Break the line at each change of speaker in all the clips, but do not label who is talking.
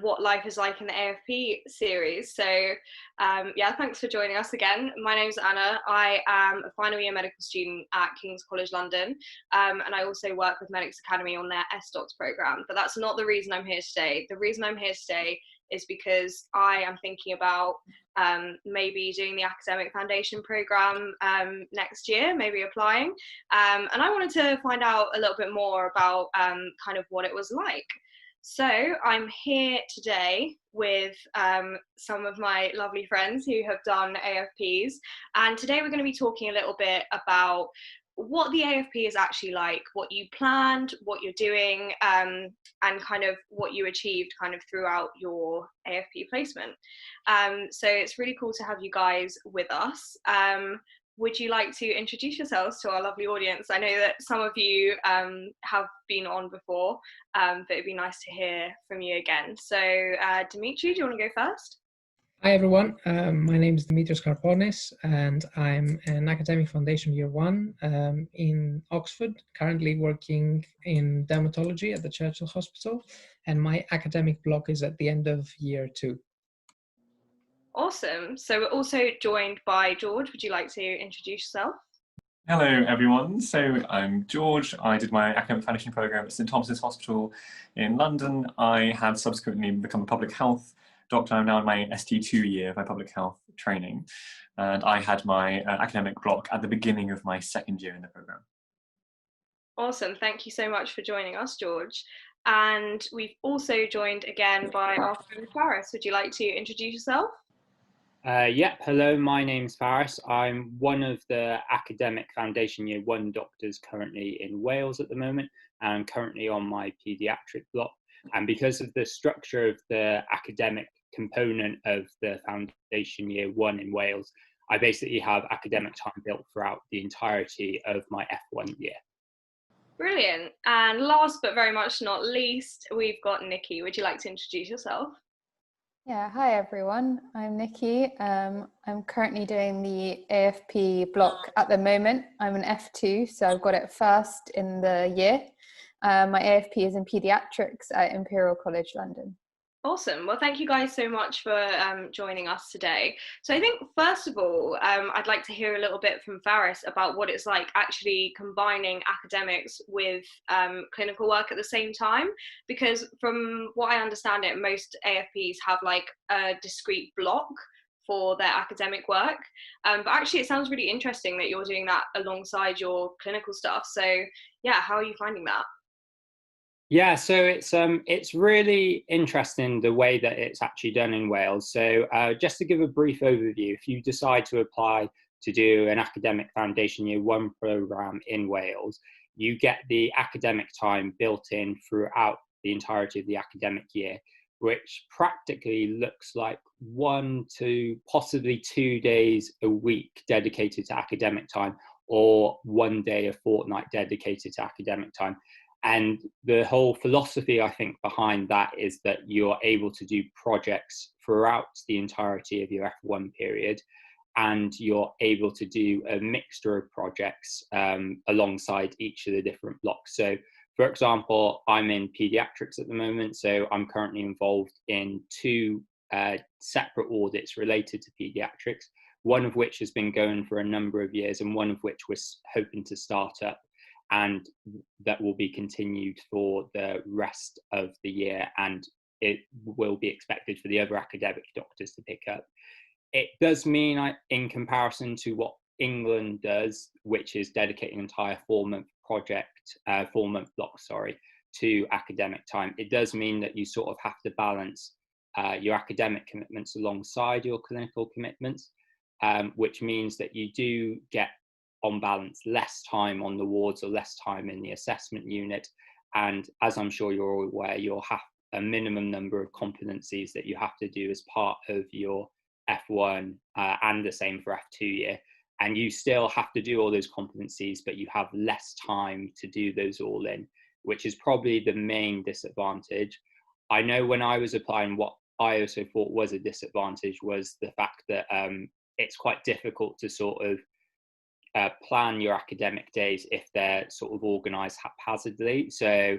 what life is like in the AFP series. So yeah, thanks for joining us again. My name's Anna. I am a final year medical student at King's College London, and I also work with Medics Academy on their SDocs programme. But that's not the reason I'm here today. The reason I'm here today is because I am thinking about maybe doing the academic foundation programme next year, maybe applying. And I wanted to find out a little bit more about kind of what it was like. So I'm here today with some of my lovely friends who have done AFPs, and today we're going to be talking a little bit about what the AFP is actually like, what you planned, what you're doing, and kind of what you achieved kind of throughout your AFP placement. So it's really cool to have you guys with us. Would you like to introduce yourselves to our lovely audience? I know that some of you have been on before, but it'd be nice to hear from you again. So Dimitri, do you want to go first?
Hi everyone, my name is Dimitris Karponis and I'm an academic foundation year one in Oxford, currently working in dermatology at the Churchill Hospital, and my academic block is at the end of year two.
Awesome. So we're also joined by George. Would you like to introduce yourself?
Hello everyone, so I'm George. I did my academic foundation programme at St Thomas's Hospital in London. I have subsequently become a public health doctor. I'm now in my ST2 year of my public health training, and I had my academic block at the beginning of my second year in the programme.
Awesome, thank you so much for joining us, George. And we've also joined again by our friend Faris. Would you like to introduce yourself?
Hello, my name's Faris. I'm one of the academic foundation year one doctors currently in Wales at the moment, and I'm currently on my paediatric block. And because of the structure of the academic component of the foundation year one in Wales, I basically have academic time built throughout the entirety of my F1 year.
Brilliant. And last but very much not least, we've got Nikki. Would you like to introduce yourself?
Yeah, hi everyone, I'm Nikki. I'm currently doing the AFP block at the moment. I'm an F2, so I've got it first in the year. My AFP is in paediatrics at Imperial College London.
Awesome. Well, thank you guys so much for joining us today. So I think, first of all, I'd like to hear a little bit from Faris about what it's like actually combining academics with clinical work at the same time, because from what I understand it, most AFPs have like a discrete block for their academic work. But actually, it sounds really interesting that you're doing that alongside your clinical stuff. So yeah, how are you finding that?
Yeah, so it's really interesting the way that it's actually done in Wales. So just to give a brief overview, if you decide to apply to do an academic foundation year one programme in Wales, you get the academic time built in throughout the entirety of the academic year, which practically looks like 1 to possibly 2 days a week dedicated to academic time, or 1 day a fortnight dedicated to academic time. And the whole philosophy, I think, behind that is that you're able to do projects throughout the entirety of your F1 period, and you're able to do a mixture of projects alongside each of the different blocks. So, for example, I'm in paediatrics at the moment, so I'm currently involved in 2 separate audits related to paediatrics, one of which has been going for a number of years, and one of which we're hoping to start up, and that will be continued for the rest of the year, and it will be expected for the other academic doctors to pick up. It does mean, in comparison to what England does, which is dedicating an entire 4-month block, to academic time, it does mean that you sort of have to balance your academic commitments alongside your clinical commitments, which means that you do get, on balance, less time on the wards or less time in the assessment unit. And as I'm sure you're all aware, you'll have a minimum number of competencies that you have to do as part of your F1 and the same for F2 year. And you still have to do all those competencies, but you have less time to do those all in, which is probably the main disadvantage. I know when I was applying, what I also thought was a disadvantage was the fact that it's quite difficult to sort of plan your academic days if they're sort of organised haphazardly. So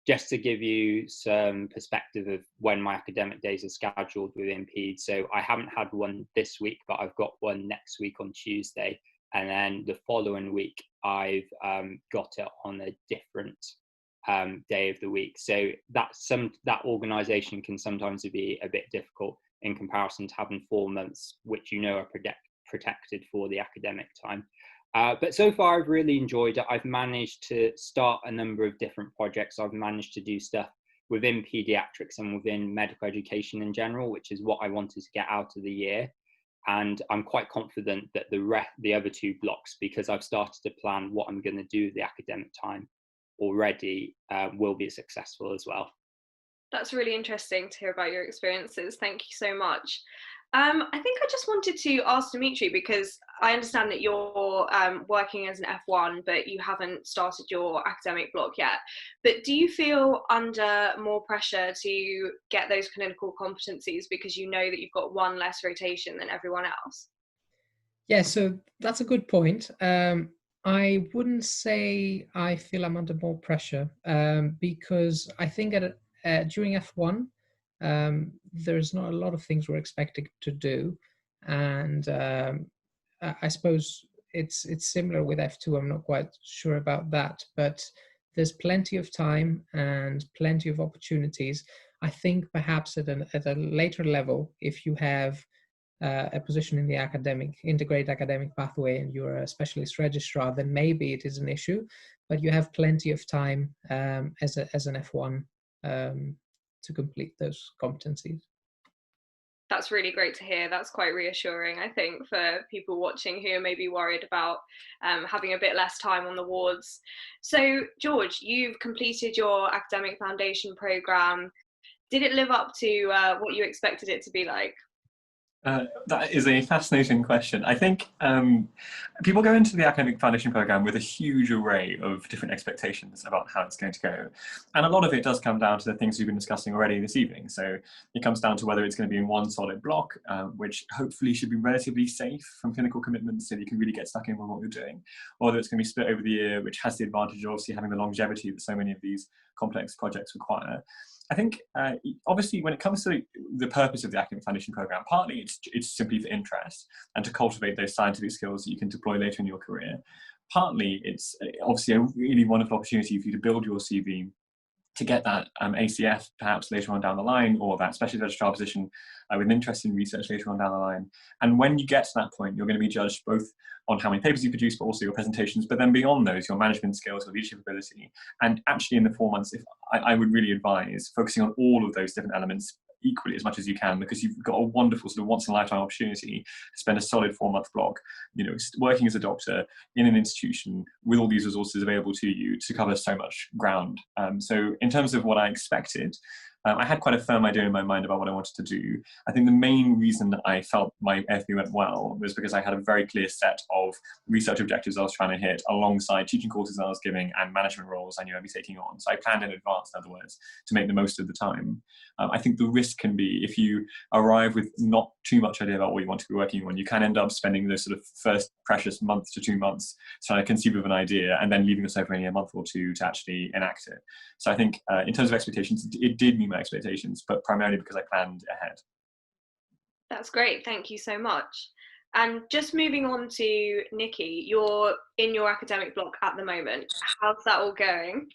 just to give you some perspective of when my academic days are scheduled within PED. So I haven't had one this week, but I've got one next week on Tuesday. And then the following week, I've got it on a different day of the week. So that organisation can sometimes be a bit difficult in comparison to having 4 months, which are protected for the academic time. But so far, I've really enjoyed it. I've managed to start a number of different projects. I've managed to do stuff within paediatrics and within medical education in general, which is what I wanted to get out of the year. And I'm quite confident that the other 2 blocks, because I've started to plan what I'm going to do with the academic time already, will be successful as well.
That's really interesting to hear about your experiences. Thank you so much. I think I just wanted to ask Dimitri, because I understand that you're working as an F1, but you haven't started your academic block yet. But do you feel under more pressure to get those clinical competencies because you know that you've got one less rotation than everyone else?
Yeah, so that's a good point. I wouldn't say I feel I'm under more pressure because I think during F1, there's not a lot of things we're expected to do, and I suppose it's similar with F2. I'm not quite sure about that, but there's plenty of time and plenty of opportunities. I think perhaps at a later level, if you have a position in the integrated academic pathway and you're a specialist registrar, then maybe it is an issue, but you have plenty of time as an F1 to complete those competencies.
That's really great to hear. That's quite reassuring, I think, for people watching who are maybe worried about having a bit less time on the wards. So, George, you've completed your academic foundation programme. Did it live up to what you expected it to be like?
That is a fascinating question. I think people go into the academic foundation program with a huge array of different expectations about how it's going to go. And a lot of it does come down to the things we've been discussing already this evening. So it comes down to whether it's going to be in one solid block, which hopefully should be relatively safe from clinical commitments so that you can really get stuck in with what you're doing, or whether it's going to be split over the year, which has the advantage of obviously having the longevity that so many of these complex projects require. I think, obviously, when it comes to the purpose of the academic foundation program, partly it's simply for interest and to cultivate those scientific skills that you can deploy later in your career. Partly, it's obviously a really wonderful opportunity for you to build your CV, to get that ACF perhaps later on down the line, or that specialist registrar position with an interest in research later on down the line. And when you get to that point, you're going to be judged both on how many papers you produce, but also your presentations, but then beyond those, your management skills, your leadership ability. And actually in the 4 months, I would really advise focusing on all of those different elements equally as much as you can, because you've got a wonderful sort of once in a lifetime opportunity to spend a solid 4 month block, working as a doctor in an institution with all these resources available to you to cover so much ground. So in terms of what I expected, I had quite a firm idea in my mind about what I wanted to do. I think the main reason that I felt my AFP went well was because I had a very clear set of research objectives I was trying to hit alongside teaching courses I was giving and management roles I knew I'd be taking on. So I planned in advance, in other words, to make the most of the time. I think the risk can be, if you arrive with not too much idea about what you want to be working on, you can end up spending those sort of first precious month to 2 months trying to conceive of an idea and then leaving yourself only a month or two to actually enact it. So I think in terms of expectations, it did meet my expectations, but primarily because I planned ahead.
That's great. Thank you so much. And just moving on to Nikki, you're in your academic block at the moment. How's that all going?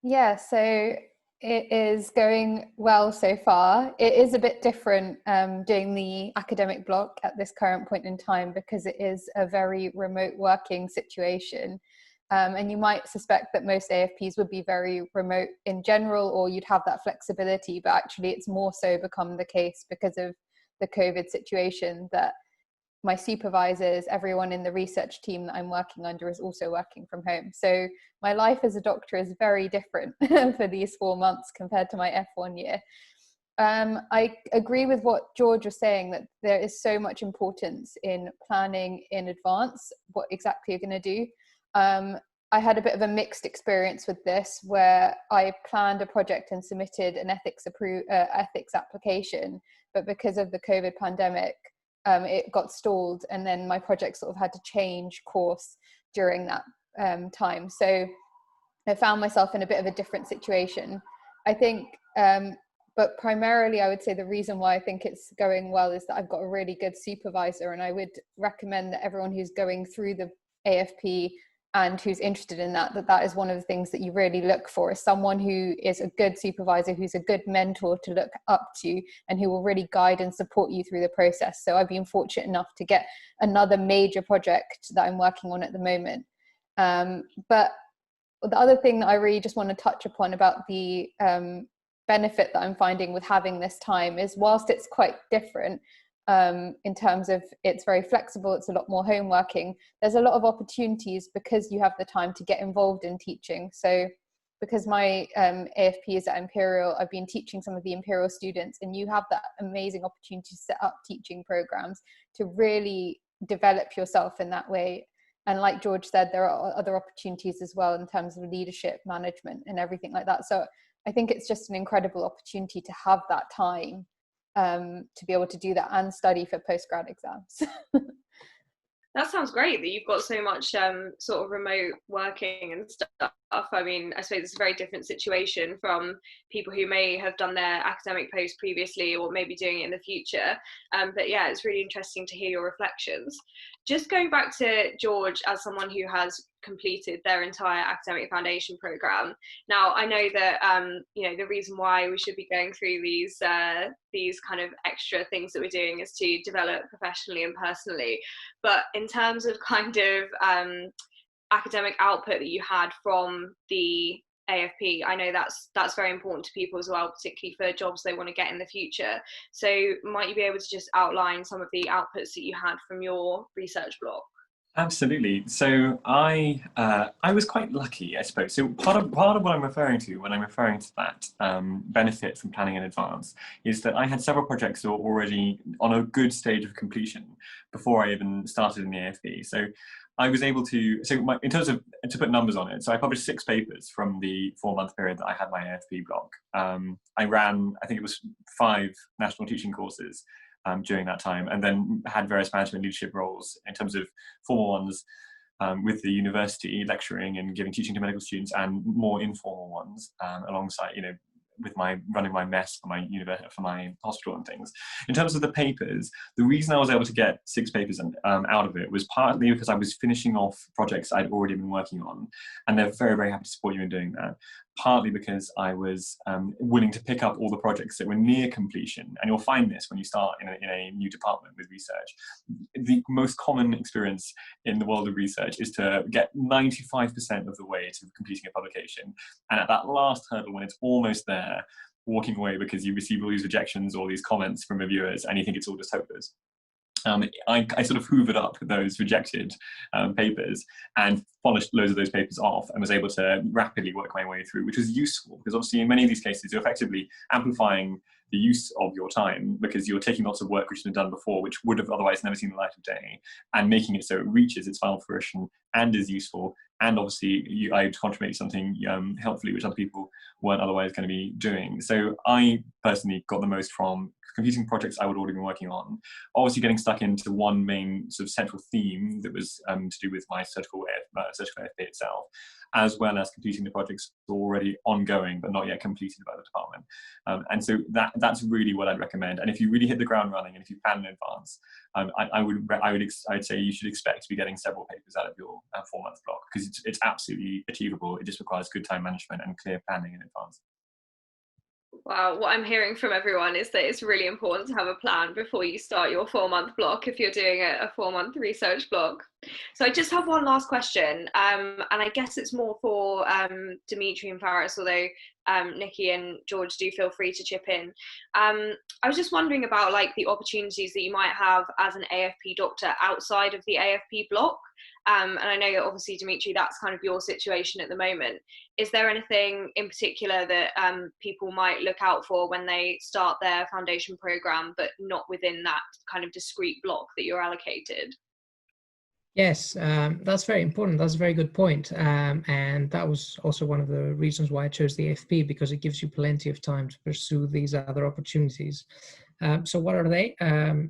Yeah, so it is going well so far. It is a bit different doing the academic block at this current point in time because it is a very remote working situation. And you might suspect that most AFPs would be very remote in general, or you'd have that flexibility, but actually it's more so become the case because of the COVID situation that my supervisors, everyone in the research team that I'm working under is also working from home. So my life as a doctor is very different for these 4 months compared to my F1 year. I agree with what George was saying, that there is so much importance in planning in advance what exactly you're going to do. I had a bit of a mixed experience with this, where I planned a project and submitted an ethics application, but because of the COVID pandemic, it got stalled, and then my project sort of had to change course during that time. So I found myself in a bit of a different situation. I think, but primarily I would say the reason why I think it's going well is that I've got a really good supervisor, and I would recommend that everyone who's going through the AFP and who's interested in that, that is one of the things that you really look for, is someone who is a good supervisor, who's a good mentor to look up to, and who will really guide and support you through the process. So I've been fortunate enough to get another major project that I'm working on at the moment. But the other thing that I really just want to touch upon about the benefit that I'm finding with having this time is, whilst it's quite different, in terms of it's very flexible, it's a lot more home working, there's a lot of opportunities because you have the time to get involved in teaching. So because my AFP is at Imperial, I've been teaching some of the Imperial students, and you have that amazing opportunity to set up teaching programs to really develop yourself in that way. And like George said, there are other opportunities as well in terms of leadership, management, and everything like that. So I think it's just an incredible opportunity to have that time to be able to do that and study for postgrad exams.
That sounds great that you've got so much sort of remote working and stuff. I mean, I suppose it's a very different situation from people who may have done their academic post previously or maybe doing it in the future. But yeah, it's really interesting to hear your reflections. Just going back to George as someone who has completed their entire academic foundation program. Now, I know that you know, the reason why we should be going through these kind of extra things that we're doing is to develop professionally and personally. But in terms of kind of academic output that you had from the AFP, I know that's very important to people as well, particularly for jobs they want to get in the future. So might you be able to just outline some of the outputs that you had from your research block?
Absolutely. So I was quite lucky, I suppose. So part of what I'm referring to when I'm referring to that benefit from planning in advance is that I had several projects that were already on a good stage of completion before I even started in the AFP. So I was able to, in terms of, to put numbers on it, so I published 6 papers from the 4-month period that I had my AFP block. I ran, I think it was 5 national teaching courses during that time, and then had various management leadership roles in terms of formal ones with the university, lecturing and giving teaching to medical students, and more informal ones alongside, you know, with my running my mess for my university, for my hospital and things. In terms of the papers, the reason I was able to get 6 papers out of it was partly because I was finishing off projects I'd already been working on, and they're very, very happy to support you in doing that. Partly because I was willing to pick up all the projects that were near completion. And you'll find this when you start in a new department with research. The most common experience in the world of research is to get 95% of the way to completing a publication. And at that last hurdle, when it's almost there, walking away because you receive all these rejections or these comments from reviewers and you think it's all just hopeless. I sort of hoovered up those rejected papers and polished loads of those papers off and was able to rapidly work my way through, which was useful because obviously in many of these cases you're effectively amplifying the use of your time because you're taking lots of work which has been done before, which would have otherwise never seen the light of day, and making it so it reaches its final fruition and is useful. And obviously I contribute something helpfully which other people weren't otherwise going to be doing. So I personally got the most from completing projects I would already been working on, obviously getting stuck into one main sort of central theme that was to do with my surgical AFP itself, as well as completing the projects already ongoing but not yet completed by the department. And so that's really what I'd recommend. And if you really hit the ground running and if you plan in advance, I'd say you should expect to be getting several papers out of your 4-month block, because it's absolutely achievable. It just requires good time management and clear planning in advance.
Wow, what I'm hearing from everyone is that it's really important to have a plan before you start your 4-month block if you're doing a 4-month research block. So I just have one last question, and I guess it's more for Dimitri and Faris, although Nikki and George do feel free to chip in. I was just wondering about like the opportunities that you might have as an AFP doctor outside of the AFP block. And I know that obviously, Dimitri, that's kind of your situation at the moment. Is there anything in particular that people might look out for when they start their foundation program, but not within that kind of discrete block that you're allocated?
Yes, that's very important. That's a very good point. And that was also one of the reasons why I chose the AFP, because it gives you plenty of time to pursue these other opportunities. So what are they?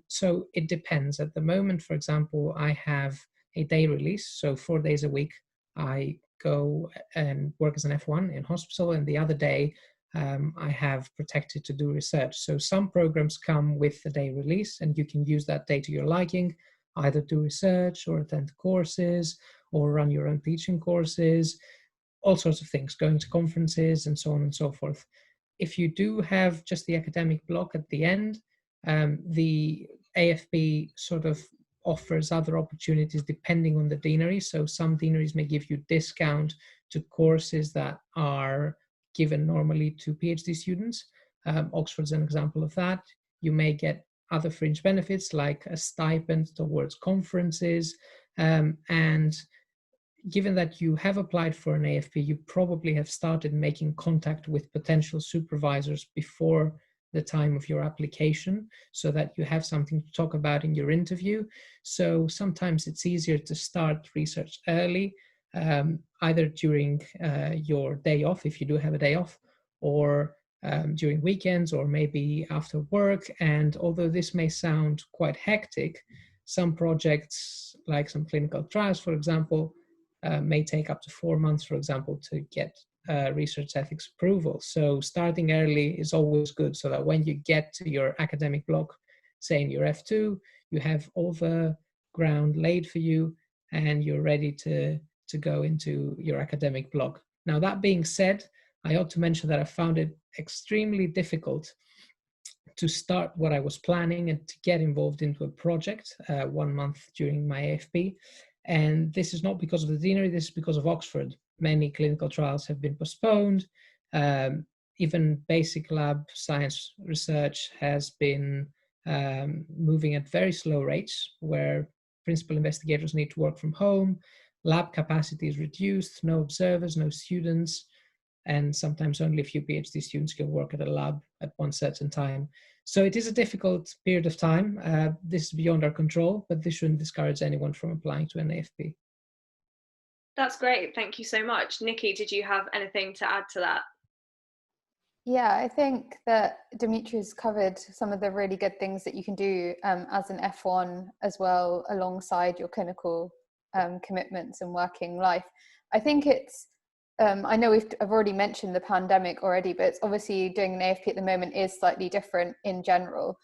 So it depends. At the moment, for example, I have a day release. So 4 days a week, I go and work as an F1 in hospital, and the other day I have protected to do research. So some programs come with the day release, and you can use that day to your liking, either do research or attend courses or run your own teaching courses, all sorts of things, going to conferences and so on and so forth. If you do have just the academic block at the end, the AFP sort of offers other opportunities depending on the deanery. So some deaneries may give you discount to courses that are given normally to PhD students. Oxford's an example of that. You may get other fringe benefits like a stipend towards conferences. And given that you have applied for an AFP, you probably have started making contact with potential supervisors before the time of your application, so that you have something to talk about in your interview. So sometimes it's easier to start research early, either during your day off, if you do have a day off, or during weekends, or maybe after work. And although this may sound quite hectic, some projects, like some clinical trials, for example, may take up to 4 months, for example, to get research ethics approval. So starting early is always good, so that when you get to your academic block, say in your F2, you have all the ground laid for you and you're ready to go into your academic block. Now, that being said, I ought to mention that I found it extremely difficult to start what I was planning and to get involved into a project 1 month during my AFP. And this is not because of the deanery, this is because of Oxford. Many clinical trials have been postponed. Even basic lab science research has been moving at very slow rates, where principal investigators need to work from home, lab capacity is reduced, no observers, no students, and sometimes only a few PhD students can work at a lab at one certain time. So it is a difficult period of time. This is beyond our control, but this shouldn't discourage anyone from applying to an AFP.
That's great. Thank you so much. Nikki, did you have anything to add to that?
Yeah, I think that Dimitri's covered some of the really good things that you can do as an F1 as well, alongside your clinical commitments and working life. I think it's, I know I've already mentioned the pandemic already, but it's obviously doing an AFP at the moment is slightly different in general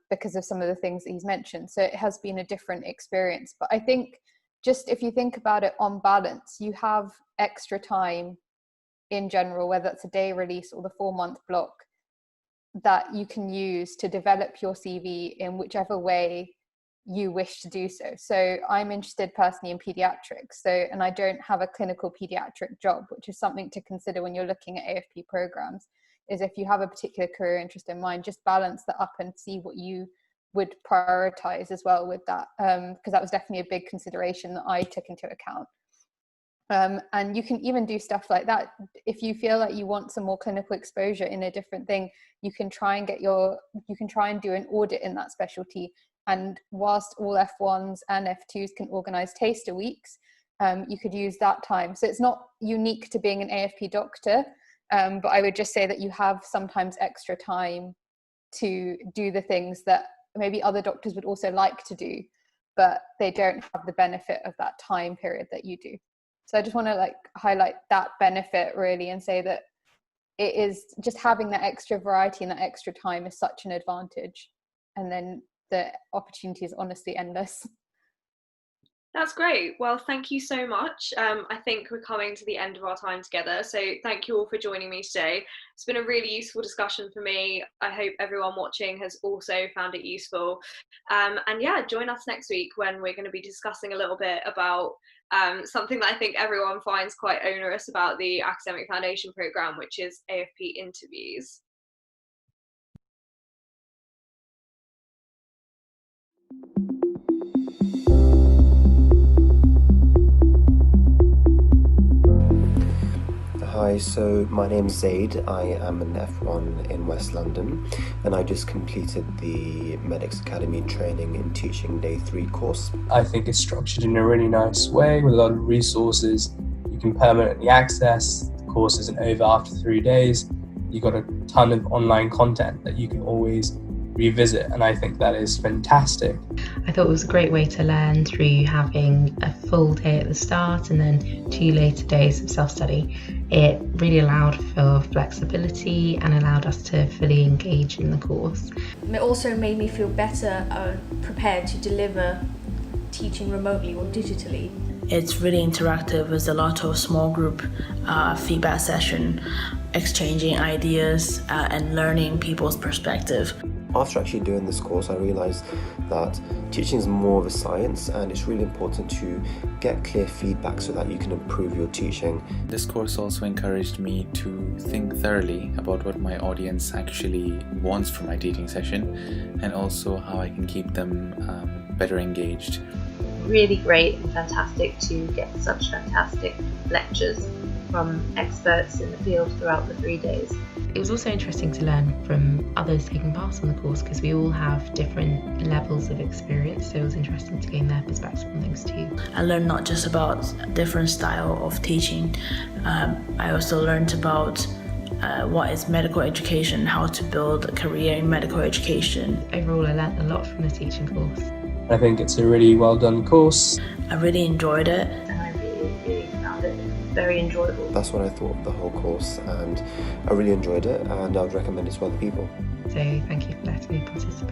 because of some of the things that he's mentioned. So it has been a different experience. But I think just if you think about it on balance, you have extra time in general, whether it's a day release or the 4-month block, that you can use to develop your CV in whichever way you wish to do so. So I'm interested personally in pediatrics, and I don't have a clinical pediatric job, which is something to consider when you're looking at AFP programs, is if you have a particular career interest in mind, just balance that up and see what you would prioritize as well with that, because that was definitely a big consideration that I took into account. And you can even do stuff like that. If you feel like you want some more clinical exposure in a different thing, you can try and do an audit in that specialty. And whilst all F1s and F2s can organize taster weeks, you could use that time. So it's not unique to being an AFP doctor, but I would just say that you have sometimes extra time to do the things that maybe other doctors would also like to do, but they don't have the benefit of that time period that you do. So I just want to highlight that benefit really, and say that it is just having that extra variety and that extra time is such an advantage. And then the opportunity is honestly endless.
That's great. Well, thank you so much. I think we're coming to the end of our time together. So thank you all for joining me today. It's been a really useful discussion for me. I hope everyone watching has also found it useful. And yeah, join us next week when we're going to be discussing a little bit about something that I think everyone finds quite onerous about the Academic Foundation Programme, which is AFP interviews.
Hi, so my name's Zaid. I am an F1 in West London, and I just completed the Medics Academy Training in Teaching Day 3 course.
I think it's structured in a really nice way with a lot of resources. You can permanently access. The course isn't over after 3 days. You've got a ton of online content that you can always revisit, and I think that is fantastic.
I thought it was a great way to learn through having a full day at the start and then 2 later days of self-study. It really allowed for flexibility and allowed us to fully engage in the course.
It also made me feel better prepared to deliver teaching remotely or digitally.
It's really interactive. There's a lot of small group feedback session, exchanging ideas and learning people's perspective.
After actually doing this course, I realised that teaching is more of a science, and it's really important to get clear feedback so that you can improve your teaching.
This course also encouraged me to think thoroughly about what my audience actually wants from my teaching session, and also how I can keep them better engaged.
Really great and fantastic to get such fantastic lectures from experts in the field throughout the 3 days.
It was also interesting to learn from others taking part on the course because we all have different levels of experience, so it was interesting to gain their perspective on things too.
I learned not just about different style of teaching, I also learned about what is medical education, how to build a career in medical education.
Overall, I learned a lot from the teaching course.
I think it's a really well done course.
I really enjoyed it.
And I really found it very enjoyable.
That's what I thought of the whole course, and I really enjoyed it, and I would recommend it to other people.
So thank you for letting me participate.